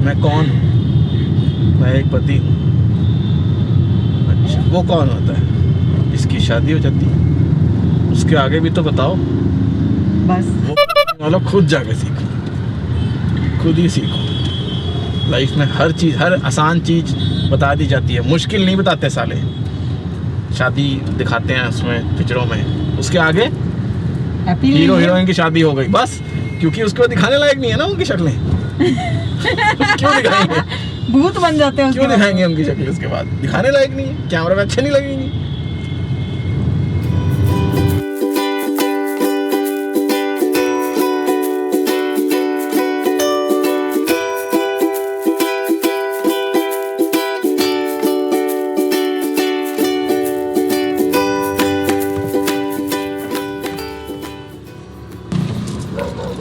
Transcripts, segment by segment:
मैं कौन हूँ? मैं एक पति हूँ। अच्छा, वो कौन होता है? इसकी शादी हो जाती है, उसके आगे भी तो बताओ। बस वो वाला खुद जाके सीखो, खुद ही सीखो। लाइफ में हर चीज़, हर आसान चीज़ बता दी जाती है, मुश्किल नहीं बताते साले। शादी दिखाते हैं उसमें पिक्चरों में, उसके आगे हीरो हीरोइन की शादी हो गई बस, क्योंकि उसको दिखाने लायक नहीं है ना उनकी शक्लें। क्यों दिखाएंगे? भूत बन जाते हैं। क्यों दिखाएंगे उनकी शक्लें? उसके बाद दिखाने लायक नहीं है, कैमरा में अच्छे नहीं लगेंगी।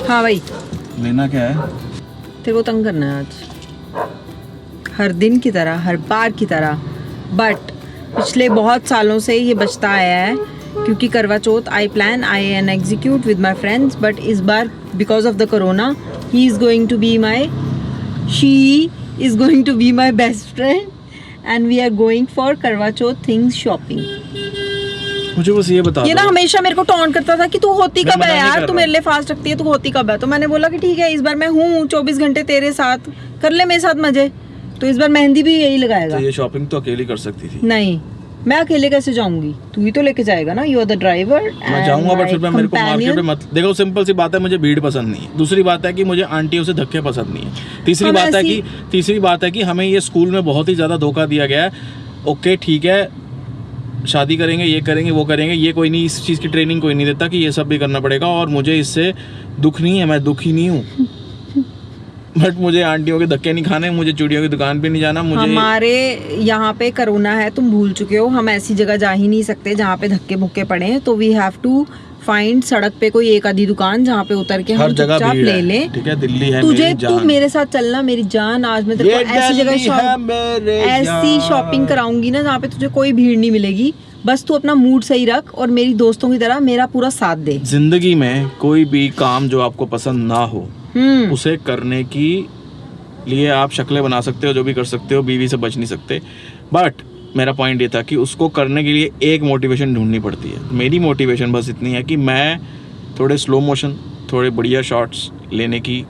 हाँ भाई, लेना क्या है? तेरे को तंग करना है आज, हर दिन की तरह, हर बार की तरह। बट पिछले बहुत सालों से ये बचता आया है, क्योंकि Karva Chauth I plan, I and execute with my friends. But इस बार because of the corona he is going to be my, she is going to be my best friend and we are going for Karva Chauth things shopping. मुझे बस ये बता, ये ना हमेशा मेरे को टॉन्ट करता था कि तू होती मैं कब मना है नहीं यार, कर तू रहा मेरे लिए फास्ट रखती है, तू होती कब है? तो मैंने बोला कि ठीक है, इस बार मैं हूँ 24 घंटे तेरे साथ, कर ले मेरे साथ मजे। तो इस बार मेहंदी भी यही लगाएगा। तो ये शॉपिंग तो अकेली कर सकती थी। नहीं, मैं अकेले कैसे जाऊंगी? तू ही तो लेके जाएगा ना, यू आर द ड्राइवर। मैं जाऊंगा, बट फिर मैं, मेरे को मार्केट में मत देखो। सिंपल सी बात है, मुझे भीड़ पसंद नहीं है। दूसरी बात है कि मुझे आंटियों से धक्के पसंद नहीं है। तीसरी बात है कि हमें ये स्कूल में बहुत ही ज्यादा धोखा दिया गया है। ओके ठीक है, शादी करेंगे, ये करेंगे, वो करेंगे, ये कोई नहीं, इस चीज़ की ट्रेनिंग कोई नहीं देता कि ये सब भी करना पड़ेगा। और मुझे इससे दुख नहीं है, मैं दुखी नहीं हूँ। बट मुझे आंटियों के धक्के नहीं खाने, मुझे चूड़ियों की दुकान पे नहीं जाना। मुझे हमारे यहाँ पे कोरोना है, तुम भूल चुके हो। हम ऐसी जगह जा ही नहीं सकते जहाँ पे धक्के मुक्के पड़े हैं। तो वी हैव टू फाइंड सड़क पे कोई एक आधी दुकान जहाँ पे उतर के हम चुपचाप ले लें। ठीक है, दिल्ली है तुझे, मेरी जान। तू मेरे साथ चलना मेरी जान। आज मैं तेरे को ऐसी जगह ऐसी शॉपिंग कराऊंगी ना जहाँ पे तुझे कोई भीड़ नहीं मिलेगी। बस तू अपना मूड सही रख और मेरी दोस्तों की तरह मेरा पूरा साथ दे। जिंदगी में कोई भी काम जो आपको पसंद ना हो, उसे करने की लिए आप शक्लें बना सकते हो, जो भी कर सकते हो, बीवी से बच नहीं सकते। बट मेरा पॉइंट ये था कि उसको करने के लिए एक मोटिवेशन ढूंढनी पड़ती है। मेरी मोटिवेशन बस इतनी है कि मैं थोड़े स्लो मोशन, थोड़े बढ़िया शॉट्स लेने की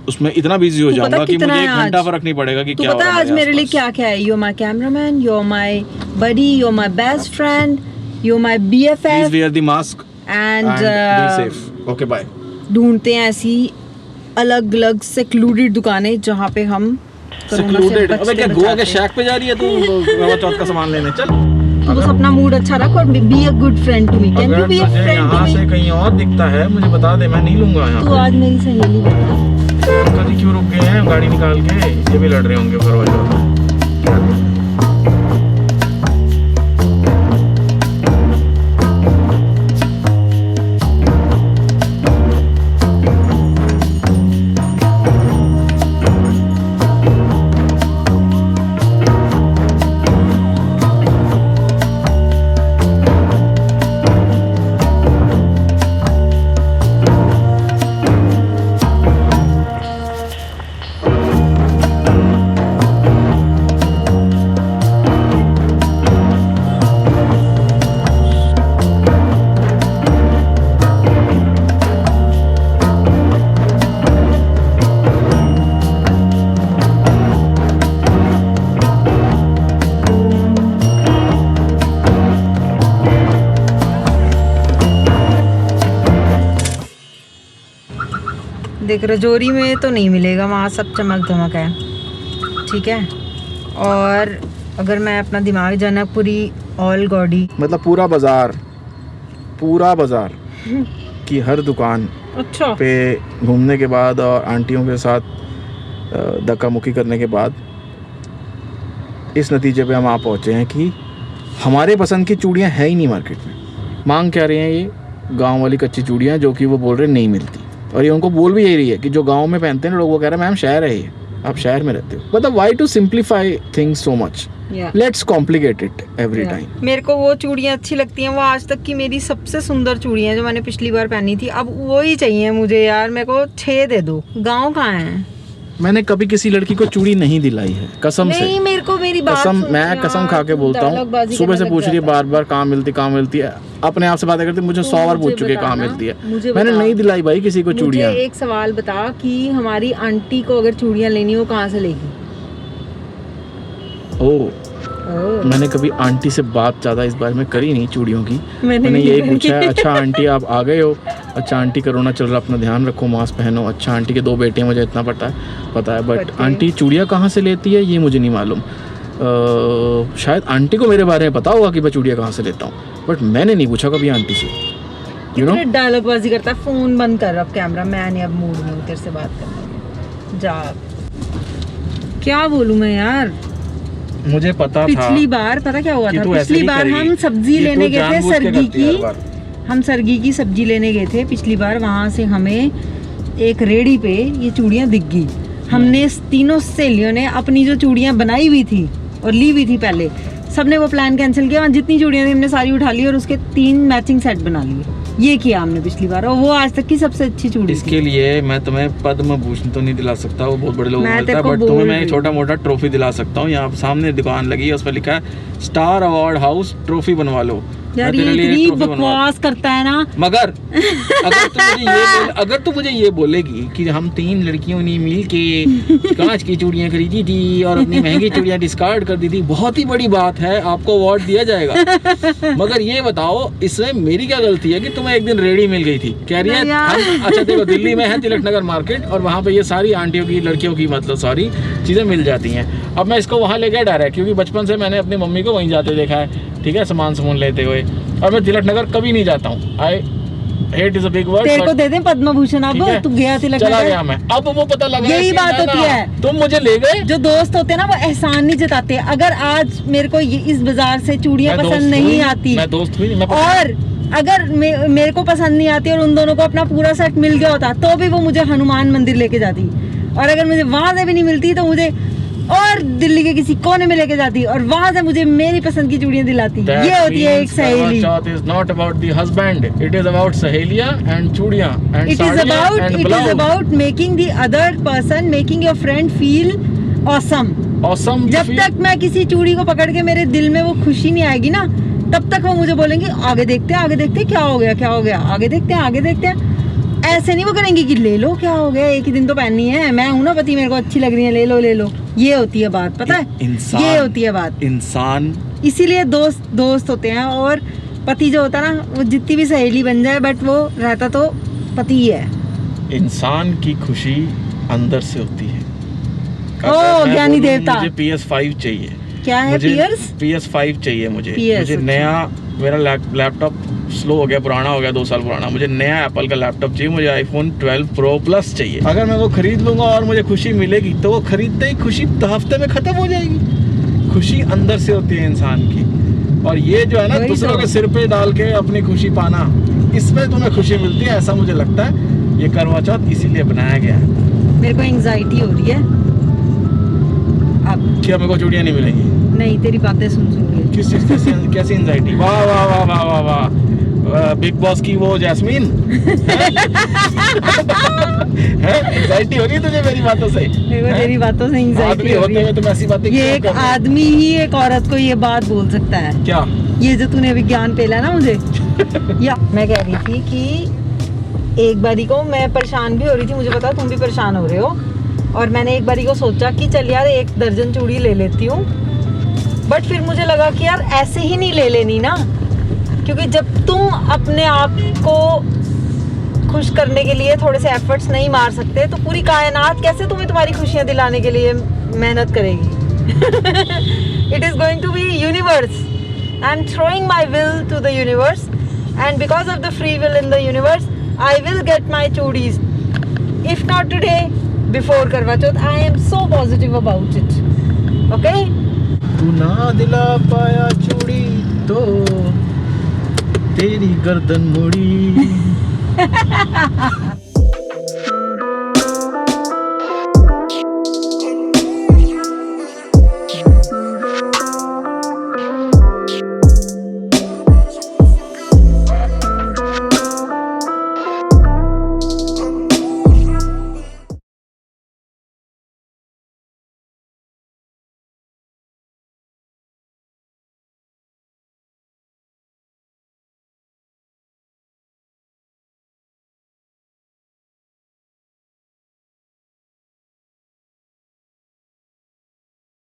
उसमें इतना बिजी हो जाऊंगा कि मुझे एक घंटा फर्क नहीं पड़ेगा कि क्या हो रहा है। आज मेरे लिए क्या क्या है? You are my cameraman, you are my buddy, you are my best friend, you are my BFF. Please wear the mask and be safe. Okay bye. ढूंढते हैं ऐसी अलग अलग सेक्लूडेड दुकानें जहाँ पे हम सेक्लूडेड। अबे क्या गोवा के शैक पे जा रही है तू करवा चौथ का सामान लेने? चल, तू बस अपना मूड अच्छा रख और be a good friend to me. Can you be a friend to यहाँ मी? से कहीं और दिखता है मुझे बता दे, मैं नहीं लूंगा यहाँ। तू आज मेरी सहेली बन। कभी क्यों रुक गए हैं गाड़ी निकाल के? ये भी लड़ रहे होंगे करवा चौथ। देख, रजौरी में तो नहीं मिलेगा, वहाँ सब चमक धमक है, ठीक है। और अगर मैं अपना दिमाग जनकपुरी ऑल गॉडी, मतलब पूरा बाजार की हर दुकान अच्छा पे घूमने के बाद और आंटियों के साथ धक्का मुक्की करने के बाद इस नतीजे पे हम आ पहुँचे हैं कि हमारे पसंद की चूड़ियाँ है ही नहीं मार्केट में। मांग क्या रही हैं ये गांव वाली कच्ची चूड़ियाँ, जो कि वो बोल रहे नहीं मिलती। और ये उनको बोल भी यही रही है कि जो गांव में पहनते हैं लोग, वो कह रहे हैं मैम शहर है ये, आप शहर में रहते हो। मतलब why to simplify things so much, let's complicate it every time. मेरे को वो चूड़ियाँ अच्छी लगती हैं, वो आज तक की मेरी सबसे सुंदर चूड़ियाँ जो मैंने पिछली बार पहनी थी, अब वो ही चाहिए मुझे यार। मेरे को 6 दे दो। गाँव कहाँ है? मैंने कभी किसी लड़की को चूड़ी नहीं दिलाई है, कसम से। नहीं, मेरे को मेरी बात कसम, सुन मैं यार, कसम खा के बोलता हूँ। डायलॉगबाजी सुबह से करने पूछ लग रही है जाता बार कहाँ मिलती है, अपने आप से बातें करती, मुझे 100 बार पूछ चुके कहाँ मिलती है। मुझे मैंने बता। नहीं दिलाई भाई किसी को मुझे चूड़ियाँ। एक सवाल बता कि हमारी आंटी को अगर चूड़ियाँ लेनी हो कहाँ से लेगी? मैंने कभी आंटी से बात ज़्यादा इस बारे में करी नहीं चूड़ियों की। मैंने मैंने भी यही नहीं पूछा है, करी। अच्छा आंटी आप आ गए हो, अच्छा आंटी कोरोना चल रहा, अपना ध्यान रखो, मास्क पहनो। अच्छा आंटी के 2 बेटे हैं, मुझे इतना पता है, बट आंटी चूड़ियाँ कहाँ से लेती है ये मुझे नहीं मालूम। शायद आंटी को मेरे बारे में पता होगा कि मैं चूड़ियाँ कहाँ से लेता हूँ, बट मैंने नहीं पूछा कभी आंटी से। कितने डायलॉगबाजी करता है। फोन बंद कर अब कैमरा, मैं नहीं अब मूड में हूँ तेरे से बात करने की। जा, क्या बोलूँ मैं यार। मुझे पता था पिछली बार पता क्या हुआ कि था? तू ऐसे पिछली ही बार करेगी। हम सब्जी ये लेने तू गए थे जानबूझ के सरगी करती है हर की। बार। हम सरगी की सब्जी लेने गए थे पिछली बार, वहां से हमें एक रेडी पे ये चूड़ियां दिख गई। हमने तीनों सहेलियों ने अपनी जो चूड़ियां बनाई हुई थी और ली हुई थी पहले, सबने वो प्लान कैंसिल किया। वहाँ जितनी चूड़ियां थी हमने सारी उठा ली और उसके 3 मैचिंग सेट बना लिए। ये किया हमने पिछली बार, और वो आज तक की सबसे अच्छी चूड़ी थी। इसके लिए मैं तुम्हें पद्म भूषण तो नहीं दिला सकता, वो बहुत बड़े लोगों को मैं मिलता है, तेरे को बट तुम्हें बोल मैं रही हूँ। छोटा मोटा ट्रॉफी दिला सकता हूँ। यहाँ सामने दुकान लगी है, उस पर लिखा है स्टार अवार्ड हाउस, ट्रॉफी बनवा लो। यार मैं तेरे ये लिए इतनी ट्रॉफी बनवा- बकवास करता है ना। मगर अगर तू मुझे ये बोलेगी कि हम 3 लड़कियों ने मिल के कांच की चूड़ियां खरीदी थी और अपनी महंगी चूड़ियां डिस्कार्ड कर दी थी, बहुत ही बड़ी बात है, आपको अवार्ड दिया जाएगा। मगर ये बताओ इसमें मेरी क्या गलती है कि तुम्हें एक दिन रेडी मिल गई थी? कह रही है अच्छा देखो दिल्ली में है तिलक नगर मार्केट, और वहाँ पे ये सारी आंटियों की, लड़कियों की मतलब सारी चीज़ें मिल जाती हैं। अब मैं इसको वहाँ ले गया डायरेक्ट, क्योंकि बचपन से मैंने अपनी मम्मी को वहीं जाते देखा है, ठीक है, सामान लेते हुए। और मैं तिलक नगर कभी नहीं जाता हूँ। I hate is a big word. तेरे को दे दे पद्म भूषण, अब तू गया तिलक चला नगर। गया मैं, अब वो पता लगा यही बात होती है। तुम मुझे ले गए। जो दोस्त होते हैं ना वो एहसान नहीं जताते। अगर आज मेरे को इस बाजार से चूड़ियां मैं पसंद दोस्त नहीं हुई, आती, मैं दोस्त हुई नहीं, मैं और अगर मेरे को पसंद नहीं आती और उन दोनों को अपना पूरा सेट मिल गया होता, तो भी वो मुझे हनुमान मंदिर लेके जाती। और अगर मुझे वहां से भी नहीं मिलती तो मुझे और दिल्ली के किसी कोने में लेके जाती और वहां से मुझे मेरी पसंद की चूड़ियां दिलाती। ये होती है एक सहेली। It is not about the husband, it is about सहेलियां and चूड़ियां and It is about making the other person, making your friend feel awesome. awesome. जब तक मैं किसी चूड़ी को पकड़ के मेरे दिल में वो खुशी नहीं आएगी ना, तब तक वो मुझे बोलेंगे आगे देखते हैं, क्या हो गया, आगे देखते हैं। ऐसे नहीं वो करेंगे कि ले लो, क्या हो गया, एक ही दिन तो पहननी है, मैं हूं ना पति, मेरे को अच्छी लग रही है, ले लो। ये होती है बात, पता है? ये होती है बात। इंसान इसीलिए दोस्त होते हैं, और पति जो होता है ना, वो जितनी भी सहेली बन जाए बट वो रहता तो पति ही है। इंसान की खुशी अंदर से होती है। ओ ज्ञानी देवता। मुझे PS5 चाहिए। क्या है PS5 चाहिए मुझे नया। मेरा लैपटॉप स्लो हो गया, पुराना हो गया, 2 साल पुराना। मुझे नया एप्पल का लैपटॉप चाहिए, मुझे iPhone 12 Pro Plus चाहिए। अगर मैं वो खरीद लूंगा और मुझे खुशी मिलेगी, तो वो खरीदते ही खुशी हफ्ते में खत्म हो जाएगी। खुशी अंदर से होती है इंसान की, और ये जो है ना दूसरों के सिर पे डाल के अपनी खुशी पाना, इसमें तुम्हें खुशी मिलती है, ऐसा मुझे लगता है। ये करवा चौथ इसीलिए बनाया गया है। मेरे को एंग्जाइटी हो रही है अब। क्या मेरे को चूड़ियां नहीं मिलेंगी? नहीं, तेरी बातें सुन के। किस चीज कैसी एंजाइटी? वाह वाह वाह वाह वाह वाह, बिग बॉस की वो जैस्मीन है? एंजाइटी हो रही है तुझे मेरी बातों से? मेरे को तेरी बातों से एंग्जाइटी हो रही है। तुम ऐसी बातें ये एक आदमी ही एक औरत को ये बात बोल सकता है। क्या? ये जो तूने विज्ञान पेला ना मुझे या मैं कह रही थी कि एक बारी को मैं परेशान भी हो रही थी, मुझे पता तुम भी परेशान हो रहे हो, और मैंने एक बारी को सोचा कि चल यार 1 दर्जन चूड़ी ले लेती हूँ। बट फिर मुझे लगा कि यार ऐसे ही नहीं ले लेनी ना, क्योंकि जब तुम अपने आप को खुश करने के लिए थोड़े से एफर्ट्स नहीं मार सकते, तो पूरी कायनात कैसे तुम्हें तुम्हारी खुशियाँ दिलाने के लिए मेहनत करेगी? It is going to be universe. I am throwing my will to the universe, and because of the free will in the universe, I will get my chudis. If not today, before Karwa Chauth. I am so positive about it. Okay? तू ना दिला पाया चूड़ी तो तेरी गर्दन मुड़ी।